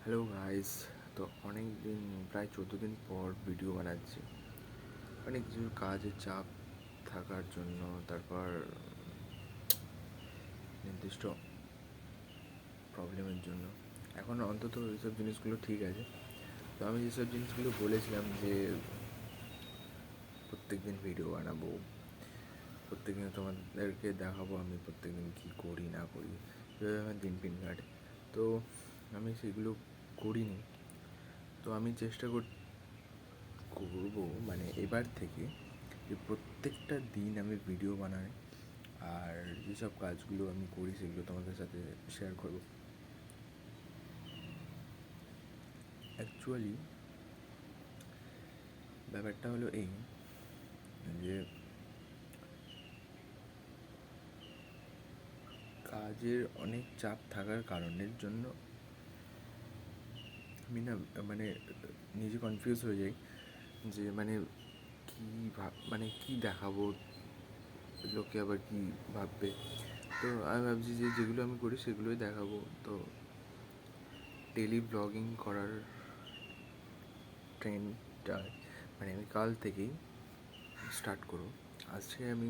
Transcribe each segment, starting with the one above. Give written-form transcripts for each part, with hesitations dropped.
Hello guys. তো অনেক দিন, প্রায় 14 দিন পর ভিডিও বানাচ্ছি। অনেক কিছু কাজের চাপ থাকার জন্য, তারপর নির্দিষ্ট প্রবলেমের জন্য এখন অন্তত এইসব জিনিসগুলো ঠিক আছে। তো আমি যেসব জিনিসগুলো বলেছিলাম যে প্রত্যেক দিন ভিডিও বানাবো, প্রত্যেক দিন তোমাদেরকে দেখাবো আমি প্রত্যেক দিন কী করি না করি, কীভাবে আমার দিন কাটে, তো আমি সেগুলো করিনি। তো আমি চেষ্টা করবো মানে এবার থেকে যে প্রত্যেকটা দিন আমি ভিডিও বানাই, আর যেসব কাজগুলো আমি করি সেগুলো তোমাদের সাথে শেয়ার করবো। অ্যাকচুয়ালি ব্যাপারটা হলো এই যে কাজের অনেক চাপ থাকার কারণের জন্য আমি না মানে নিজে কনফিউজ হয়ে যাই যে কী মানে কী দেখাবো, লোকে আবার কী ভাববে। তো আমি ভাবছি যে যেগুলো আমি করি সেগুলোই দেখাবো। তো ডেলি ব্লগিং করার ট্রেন্ডটা আমি কাল থেকেই স্টার্ট করবো। আজকে আমি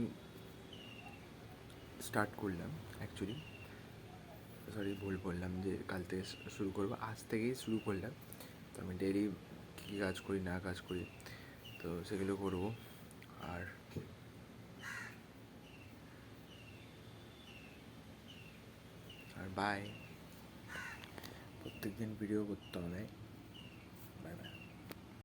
স্টার্ট করলাম, অ্যাকচুয়ালি সরি ভুল বললাম যে কাল থেকে শুরু করবো, আজ থেকেই শুরু করলাম। তো আমি ডেলি কী কাজ করি না কাজ করি তো সেগুলো করবো। আর বাই, প্রত্যেক দিন ভিডিও করতে হবে। Bye bye.